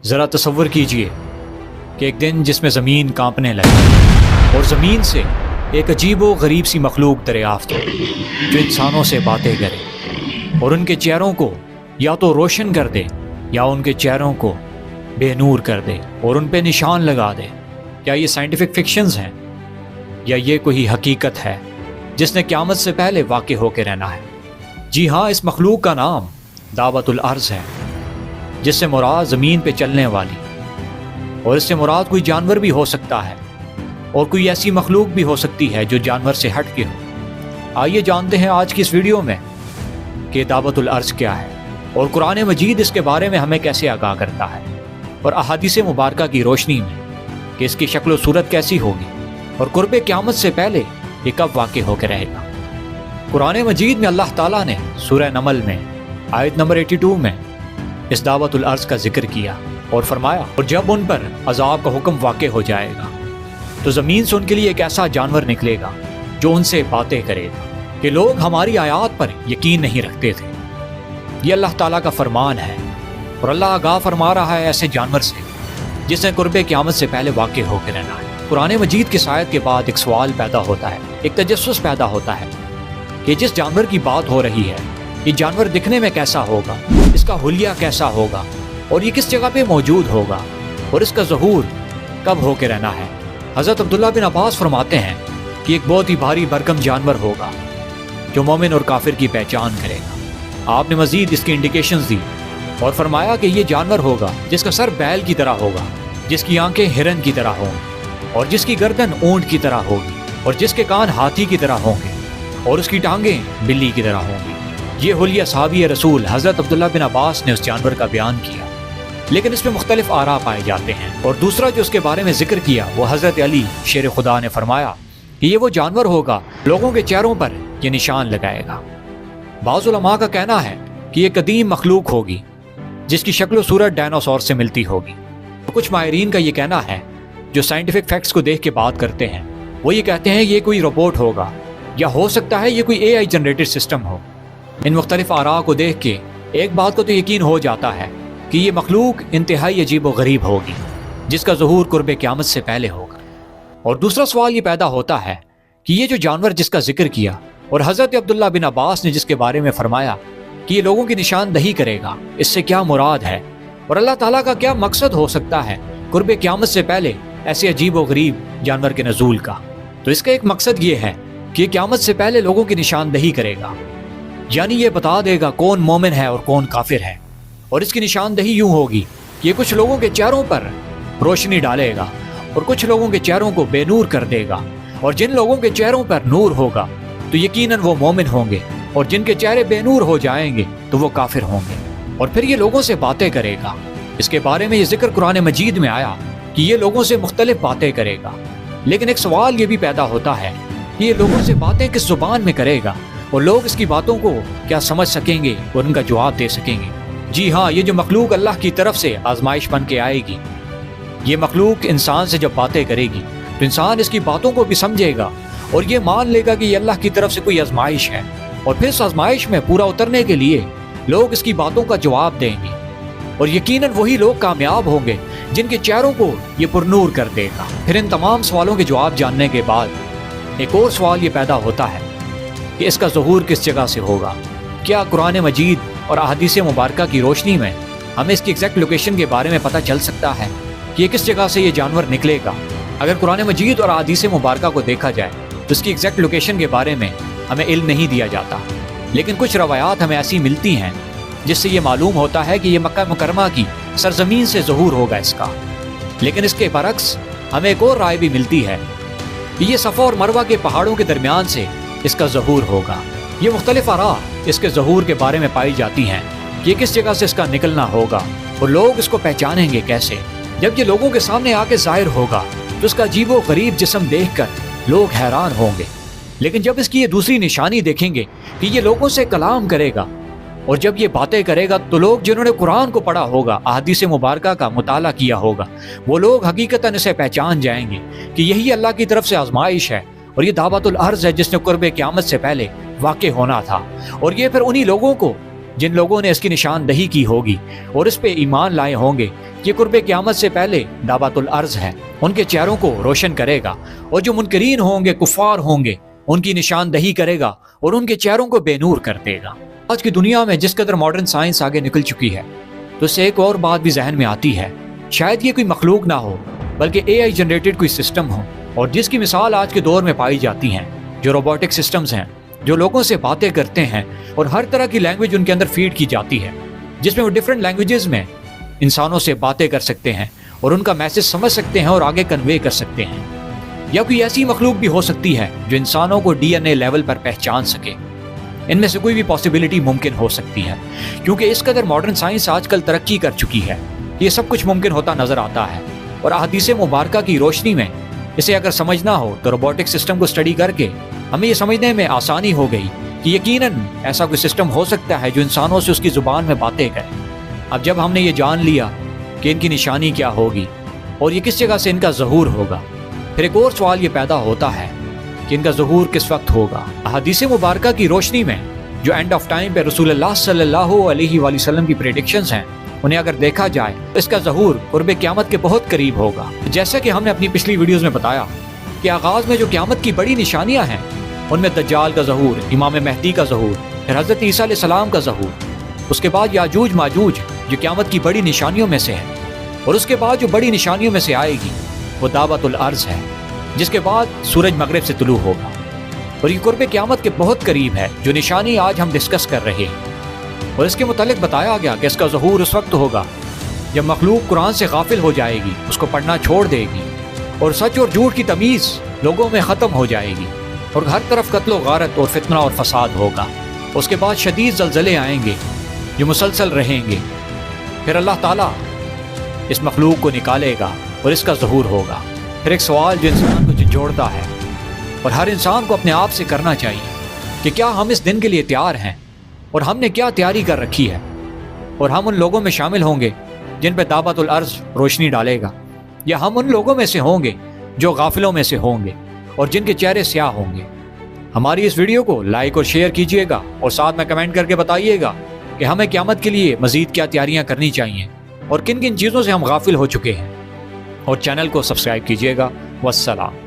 ذرا تصور کیجئے کہ ایک دن جس میں زمین کانپنے لگے اور زمین سے ایک عجیب و غریب سی مخلوق دریافت ہو جو انسانوں سے باتیں کرے اور ان کے چہروں کو یا تو روشن کر دے یا ان کے چہروں کو بے نور کر دے اور ان پہ نشان لگا دے۔ کیا یہ سائنٹیفک فکشنز ہیں یا یہ کوئی حقیقت ہے جس نے قیامت سے پہلے واقع ہو کے رہنا ہے؟ جی ہاں، اس مخلوق کا نام دابۃ الارض ہے، جس سے مراد زمین پہ چلنے والی، اور اس سے مراد کوئی جانور بھی ہو سکتا ہے اور کوئی ایسی مخلوق بھی ہو سکتی ہے جو جانور سے ہٹ کے ہو۔ آئیے جانتے ہیں آج کی اس ویڈیو میں کہ دابۃ الارض کیا ہے اور قرآن مجید اس کے بارے میں ہمیں کیسے آگاہ کرتا ہے، اور احادیث مبارکہ کی روشنی میں کہ اس کی شکل و صورت کیسی ہوگی اور قرب قیامت سے پہلے یہ کب واقع ہو کے رہے گا۔ قرآن مجید میں اللہ تعالیٰ نے سورہ نمل میں آیت نمبر 82 میں اس دعوت الارض کا ذکر کیا اور فرمایا، اور جب ان پر عذاب کا حکم واقع ہو جائے گا تو زمین سے ان کے لیے ایک ایسا جانور نکلے گا جو ان سے باتیں کرے گا کہ لوگ ہماری آیات پر یقین نہیں رکھتے تھے۔ یہ اللہ تعالیٰ کا فرمان ہے اور اللہ آگاہ فرما رہا ہے ایسے جانور سے جس نے قرب قیامت سے پہلے واقع ہو کے رہنا ہے۔ قرآن مجید کی آیت کے بعد ایک سوال پیدا ہوتا ہے، ایک تجسس پیدا ہوتا ہے کہ جس جانور کی بات ہو رہی ہے یہ جانور دکھنے میں کیسا ہوگا، اس کا حلیہ کیسا ہوگا، اور یہ کس جگہ پہ موجود ہوگا، اور اس کا ظہور کب ہو کے رہنا ہے۔ حضرت عبداللہ بن عباس فرماتے ہیں کہ ایک بہت ہی بھاری بھرکم جانور ہوگا جو مومن اور کافر کی پہچان کرے گا۔ آپ نے مزید اس کی انڈیکیشنز دی اور فرمایا کہ یہ جانور ہوگا جس کا سر بیل کی طرح ہوگا، جس کی آنکھیں ہرن کی طرح ہوں گی، اور جس کی گردن اونٹ کی طرح ہوگی، اور جس کے کان ہاتھی کی طرح ہوں گے، اور اس کی ٹانگیں بلی کی طرح ہوں گی۔ یہ حلیہ صحابی رسول حضرت عبداللہ بن عباس نے اس جانور کا بیان کیا، لیکن اس میں مختلف آراء پائے جاتے ہیں۔ اور دوسرا جو اس کے بارے میں ذکر کیا وہ حضرت علی شیر خدا نے فرمایا کہ یہ وہ جانور ہوگا لوگوں کے چہروں پر یہ نشان لگائے گا۔ بعض علماء کا کہنا ہے کہ یہ قدیم مخلوق ہوگی جس کی شکل و صورت ڈائناسور سے ملتی ہوگی۔ کچھ ماہرین کا یہ کہنا ہے جو سائنٹیفک فیکٹس کو دیکھ کے بات کرتے ہیں، وہ یہ کہتے ہیں یہ کوئی روبوٹ ہوگا یا ہو سکتا ہے یہ کوئی AI جنریٹڈ سسٹم ہو۔ ان مختلف آراء کو دیکھ کے ایک بات کو تو یقین ہو جاتا ہے کہ یہ مخلوق انتہائی عجیب و غریب ہوگی جس کا ظہور قرب قیامت سے پہلے ہوگا۔ اور دوسرا سوال یہ پیدا ہوتا ہے کہ یہ جو جانور جس کا ذکر کیا اور حضرت عبداللہ بن عباس نے جس کے بارے میں فرمایا کہ یہ لوگوں کی نشاندہی کرے گا، اس سے کیا مراد ہے، اور اللہ تعالیٰ کا کیا مقصد ہو سکتا ہے قرب قیامت سے پہلے ایسے عجیب و غریب جانور کے نزول کا؟ تو اس کا ایک مقصد یہ ہے کہ قیامت سے پہلے لوگوں کی نشاندہی کرے گا، یعنی یہ بتا دے گا کون مومن ہے اور کون کافر ہے۔ اور اس کی نشاندہی یوں ہوگی کہ یہ کچھ لوگوں کے چہروں پر روشنی ڈالے گا اور کچھ لوگوں کے چہروں کو بے نور کر دے گا، اور جن لوگوں کے چہروں پر نور ہوگا تو یقیناً وہ مومن ہوں گے، اور جن کے چہرے بے نور ہو جائیں گے تو وہ کافر ہوں گے۔ اور پھر یہ لوگوں سے باتیں کرے گا۔ اس کے بارے میں یہ ذکر قرآن مجید میں آیا کہ یہ لوگوں سے مختلف باتیں کرے گا، لیکن ایک سوال یہ بھی پیدا ہوتا ہے کہ یہ لوگوں سے باتیں کس زبان میں کرے گا اور لوگ اس کی باتوں کو کیا سمجھ سکیں گے اور ان کا جواب دے سکیں گے؟ جی ہاں، یہ جو مخلوق اللہ کی طرف سے آزمائش بن کے آئے گی، یہ مخلوق انسان سے جب باتیں کرے گی تو انسان اس کی باتوں کو بھی سمجھے گا اور یہ مان لے گا کہ یہ اللہ کی طرف سے کوئی آزمائش ہے، اور پھر اس آزمائش میں پورا اترنے کے لیے لوگ اس کی باتوں کا جواب دیں گے، اور یقیناً وہی لوگ کامیاب ہوں گے جن کے چہروں کو یہ پرنور کر دے گا۔ پھر ان تمام سوالوں کے جواب جاننے کے بعد ایک اور سوال یہ پیدا ہوتا ہے کہ اس کا ظہور کس جگہ سے ہوگا۔ کیا قرآن مجید اور احادیث مبارکہ کی روشنی میں ہمیں اس کی ایگزیکٹ لوکیشن کے بارے میں پتہ چل سکتا ہے کہ یہ کس جگہ سے یہ جانور نکلے گا؟ اگر قرآن مجید اور احادیث مبارکہ کو دیکھا جائے تو اس کی ایگزیکٹ لوکیشن کے بارے میں ہمیں علم نہیں دیا جاتا، لیکن کچھ روایات ہمیں ایسی ملتی ہیں جس سے یہ معلوم ہوتا ہے کہ یہ مکہ مکرمہ کی سرزمین سے ظہور ہوگا اس کا۔ لیکن اس کے برعکس ہمیں ایک اور رائے بھی ملتی ہے کہ یہ صفا اور مروہ کے پہاڑوں کے درمیان سے اس کا ظہور ہوگا۔ یہ مختلف آراء اس کے ظہور کے بارے میں پائی جاتی ہیں کہ یہ کس جگہ سے اس کا نکلنا ہوگا اور لوگ اس کو پہچانیں گے کیسے۔ جب یہ لوگوں کے سامنے آ کے ظاہر ہوگا تو اس کا عجیب و غریب جسم دیکھ کر لوگ حیران ہوں گے، لیکن جب اس کی یہ دوسری نشانی دیکھیں گے کہ یہ لوگوں سے کلام کرے گا اور جب یہ باتیں کرے گا تو لوگ جنہوں نے قرآن کو پڑھا ہوگا، احادیث مبارکہ کا مطالعہ کیا ہوگا، وہ لوگ حقیقتاً اسے پہچان جائیں گے کہ یہی اللہ کی طرف سے آزمائش ہے اور یہ دعوت الارض ہے جس نے قرب قیامت سے پہلے واقع ہونا تھا۔ اور یہ پھر انہی لوگوں کو جن لوگوں نے اس کی نشاندہی کی ہوگی اور اس پہ ایمان لائے ہوں گے یہ قرب قیامت سے پہلے دعوتُ الارض ہے، ان کے چہروں کو روشن کرے گا، اور جو منکرین ہوں گے، کفار ہوں گے، ان کی نشاندہی کرے گا اور ان کے چہروں کو بے نور کر دے گا۔ آج کی دنیا میں جس قدر ماڈرن سائنس آگے نکل چکی ہے، تو اس سے ایک اور بات بھی ذہن میں آتی ہے، شاید یہ کوئی مخلوق نہ ہو بلکہ AI جنریٹڈ کوئی سسٹم ہو، اور جس کی مثال آج کے دور میں پائی جاتی ہیں، جو روبوٹک سسٹمز ہیں، جو لوگوں سے باتیں کرتے ہیں اور ہر طرح کی لینگویج ان کے اندر فیڈ کی جاتی ہے، جس میں وہ ڈیفرنٹ لینگویجز میں انسانوں سے باتیں کر سکتے ہیں اور ان کا میسج سمجھ سکتے ہیں اور آگے کنوے کر سکتے ہیں۔ یا کوئی ایسی مخلوق بھی ہو سکتی ہے جو انسانوں کو DNA لیول پر پہچان سکے۔ ان میں سے کوئی بھی پاسبلٹی ممکن ہو سکتی ہے، کیونکہ اس قدر ماڈرن سائنس آج کل ترقی کر چکی ہے، یہ سب کچھ ممکن ہوتا نظر آتا ہے۔ اور احادیث مبارکہ کی روشنی میں اسے اگر سمجھنا ہو تو روبوٹک سسٹم کو اسٹڈی کر کے ہمیں یہ سمجھنے میں آسانی ہو گئی کہ یقیناً ایسا کوئی سسٹم ہو سکتا ہے جو انسانوں سے اس کی زبان میں باتیں کرے۔ اب جب ہم نے یہ جان لیا کہ ان کی نشانی کیا ہوگی اور یہ کس جگہ سے ان کا ظہور ہوگا، پھر ایک اور سوال یہ پیدا ہوتا ہے کہ ان کا ظہور کس وقت ہوگا۔ احادیث مبارکہ کی روشنی میں جو اینڈ آف ٹائم پہ رسول اللہ صلی اللہ علیہ وآلہ وسلم کی پریڈکشنز ہیں، انہیں اگر دیکھا جائے تو اس کا ظہور قرب قیامت کے بہت قریب ہوگا۔ جیسا کہ ہم نے اپنی پچھلی ویڈیوز میں بتایا کہ آغاز میں جو قیامت کی بڑی نشانیاں ہیں، ان میں دجال کا ظہور، امام مہدی کا ظہور، پھر حضرت عیسیٰ علیہ السلام کا ظہور، اس کے بعد یاجوج ماجوج جو قیامت کی بڑی نشانیوں میں سے ہے، اور اس کے بعد جو بڑی نشانیوں میں سے آئے گی وہ دعوت الارض ہے، جس کے بعد سورج مغرب سے طلوع ہوگا، اور یہ قرب قیامت کے بہت قریب ہے جو نشانی آج ہم ڈسکس کر رہے ہیں۔ اور اس کے متعلق بتایا گیا کہ اس کا ظہور اس وقت ہوگا جب مخلوق قرآن سے غافل ہو جائے گی، اس کو پڑھنا چھوڑ دے گی، اور سچ اور جھوٹ کی تمیز لوگوں میں ختم ہو جائے گی، اور ہر طرف قتل و غارت اور فتنہ اور فساد ہوگا۔ اس کے بعد شدید زلزلے آئیں گے جو مسلسل رہیں گے، پھر اللہ تعالیٰ اس مخلوق کو نکالے گا اور اس کا ظہور ہوگا۔ پھر ایک سوال جو انسان کو جھنجھوڑتا ہے اور ہر انسان کو اپنے آپ سے کرنا چاہیے کہ کیا ہم اس دن کے لیے تیار ہیں، اور ہم نے کیا تیاری کر رکھی ہے، اور ہم ان لوگوں میں شامل ہوں گے جن پہ دعوت الارض روشنی ڈالے گا، یا ہم ان لوگوں میں سے ہوں گے جو غافلوں میں سے ہوں گے اور جن کے چہرے سیاہ ہوں گے۔ ہماری اس ویڈیو کو لائک اور شیئر کیجئے گا، اور ساتھ میں کمنٹ کر کے بتائیے گا کہ ہمیں قیامت کے لیے مزید کیا تیاریاں کرنی چاہیے اور کن کن چیزوں سے ہم غافل ہو چکے ہیں، اور چینل کو سبسکرائب کیجئے گا۔ والسلام۔